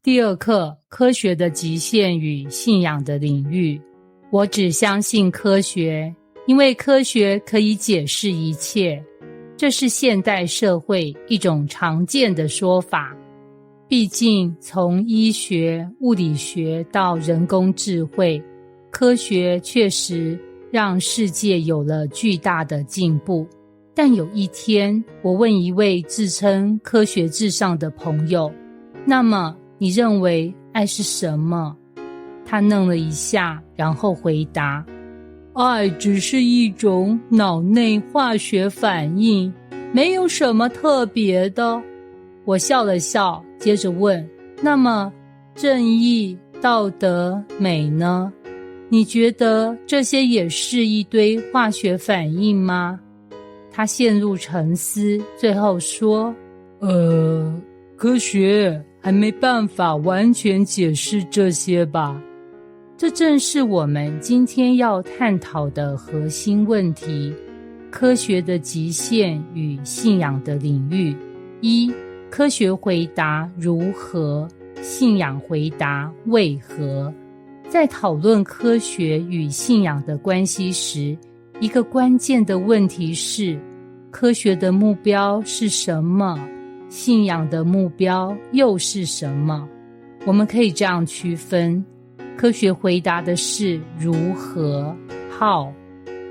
第二课，科学的极限与信仰的领域。我只相信科学，因为科学可以解释一切。这是现代社会一种常见的说法。毕竟从医学、物理学到人工智慧，科学确实让世界有了巨大的进步。但有一天，我问一位自称科学至上的朋友，那么你认为爱是什么？他愣了一下，然后回答，爱只是一种脑内化学反应，没有什么特别的。我笑了笑，接着问，那么正义、道德、美呢？你觉得这些也是一堆化学反应吗？他陷入沉思，最后说，科学还没办法完全解释这些吧。这正是我们今天要探讨的核心问题，科学的极限与信仰的领域。一、科学回答如何，信仰回答为何。在讨论科学与信仰的关系时，一个关键的问题是，科学的目标是什么？信仰的目标又是什么？我们可以这样区分，科学回答的是如何 how，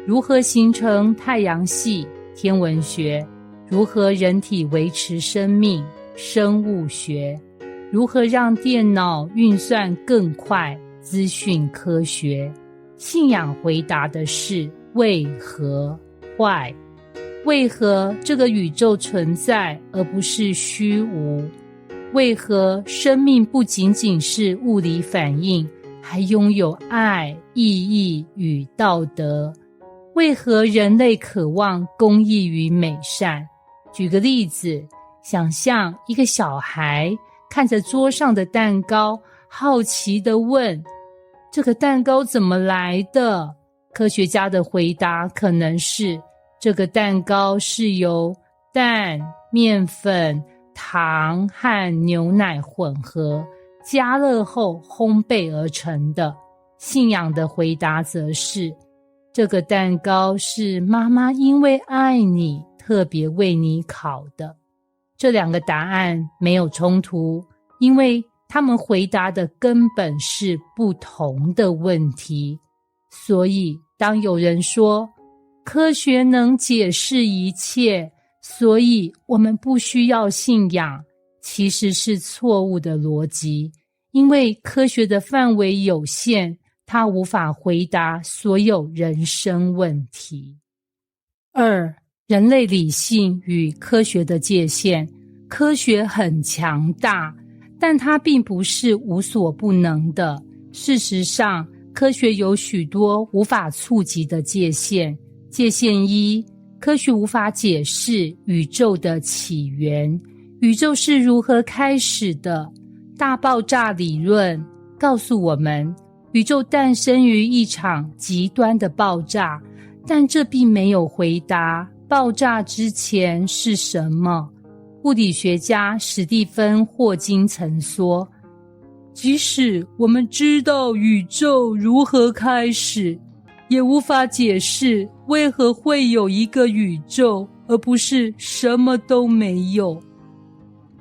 如何形成太阳系天文学，如何人体维持生命生物学，如何让电脑运算更快资讯科学。信仰回答的是为何 why，为何这个宇宙存在而不是虚无？为何生命不仅仅是物理反应，还拥有爱、意义与道德？为何人类渴望公义与美善？举个例子，想象一个小孩看着桌上的蛋糕，好奇地问，这个蛋糕怎么来的？科学家的回答可能是，这个蛋糕是由蛋、面粉、糖和牛奶混合，加热后烘焙而成的。信仰的回答则是，这个蛋糕是妈妈因为爱你，特别为你烤的。这两个答案没有冲突，因为他们回答的根本是不同的问题。所以当有人说科学能解释一切，所以我们不需要信仰，其实是错误的逻辑，因为科学的范围有限，它无法回答所有人生问题。二、人类理性与科学的界限。科学很强大，但它并不是无所不能的。事实上，科学有许多无法触及的界限。界限一，科学无法解释宇宙的起源，宇宙是如何开始的。大爆炸理论告诉我们，宇宙诞生于一场极端的爆炸，但这并没有回答爆炸之前是什么。物理学家史蒂芬·霍金曾说，即使我们知道宇宙如何开始，也无法解释为何会有一个宇宙，而不是什么都没有。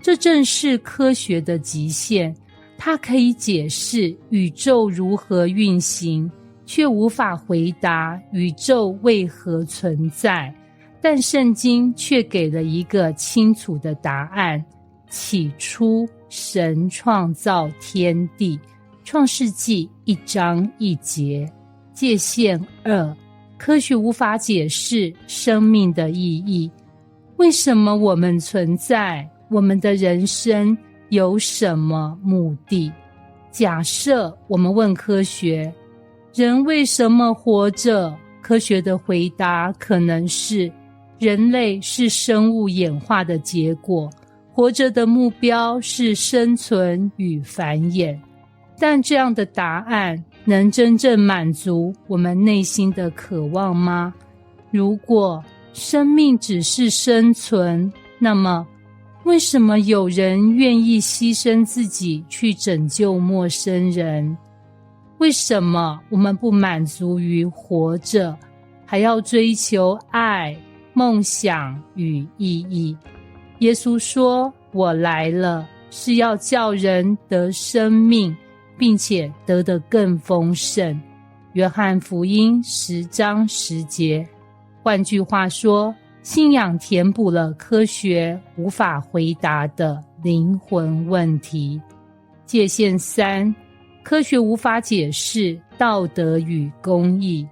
这正是科学的极限，它可以解释宇宙如何运行，却无法回答宇宙为何存在。但圣经却给了一个清楚的答案，起初神创造天地，创世纪1章1节。界限二，科学无法解释生命的意义。为什么我们存在？我们的人生有什么目的？假设我们问科学，人为什么活着？科学的回答可能是，人类是生物演化的结果，活着的目标是生存与繁衍。但这样的答案能真正满足我们内心的渴望吗？如果生命只是生存，那么为什么有人愿意牺牲自己去拯救陌生人？为什么我们不满足于活着，还要追求爱、梦想与意义？耶稣说，我来了，是要叫人得生命，并且得得更丰盛。约翰福音10章10节。换句话说，信仰填补了科学无法回答的灵魂问题。界限3，科学无法解释道德与公义。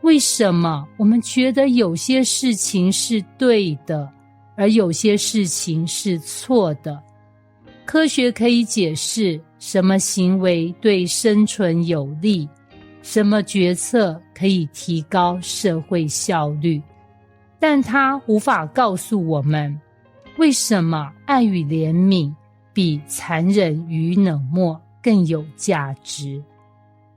为什么我们觉得有些事情是对的，而有些事情是错的？科学可以解释什么行为对生存有利，什么决策可以提高社会效率，但它无法告诉我们，为什么爱与怜悯比残忍与冷漠更有价值？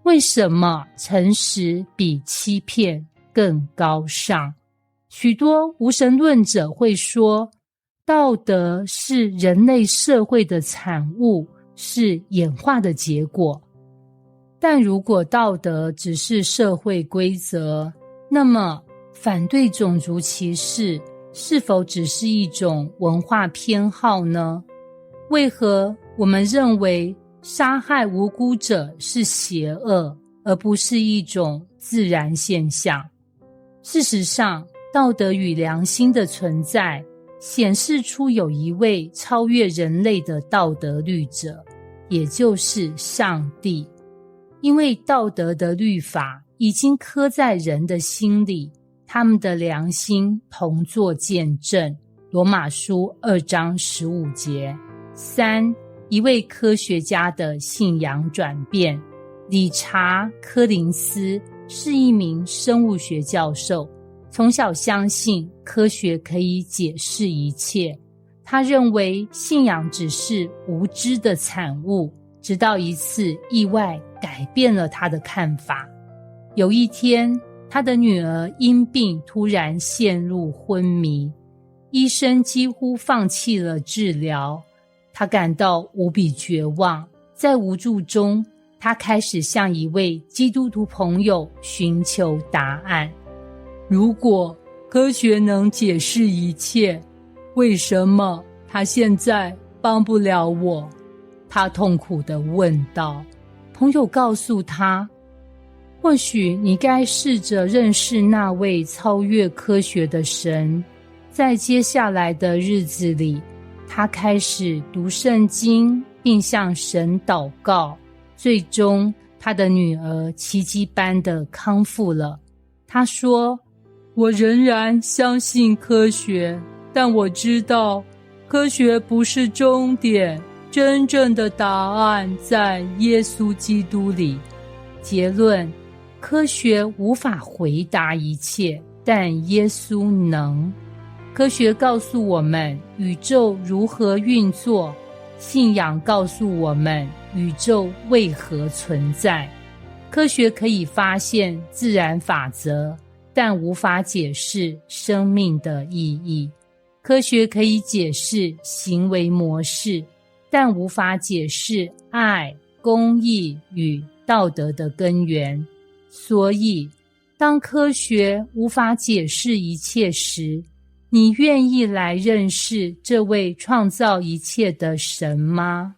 为什么诚实比欺骗更高尚？许多无神论者会说，道德是人类社会的产物，是演化的结果。但如果道德只是社会规则，那么反对种族歧视是否只是一种文化偏好呢？为何我们认为杀害无辜者是邪恶，而不是一种自然现象？事实上，道德与良心的存在显示出有一位超越人类的道德律者，也就是上帝。因为道德的律法已经刻在人的心里，他们的良心同作见证。罗马书2章15节。3，一位科学家的信仰转变。理查·柯林斯是一名生物学教授，从小相信科学可以解释一切。他认为信仰只是无知的产物，直到一次意外改变了他的看法。有一天，他的女儿因病突然陷入昏迷，医生几乎放弃了治疗。他感到无比绝望，在无助中，他开始向一位基督徒朋友寻求答案。如果科学能解释一切，为什么他现在帮不了我？他痛苦地问道。朋友告诉他，或许你该试着认识那位超越科学的神。在接下来的日子里，他开始读圣经，并向神祷告。最终，他的女儿奇迹般地康复了。他说，我仍然相信科学，但我知道科学不是终点，真正的答案在耶稣基督里。结论，科学无法回答一切，但耶稣能。科学告诉我们宇宙如何运作，信仰告诉我们宇宙为何存在。科学可以发现自然法则，但无法解释生命的意义。科学可以解释行为模式，但无法解释爱、公义与道德的根源。所以，当科学无法解释一切时，你愿意来认识这位创造一切的神吗？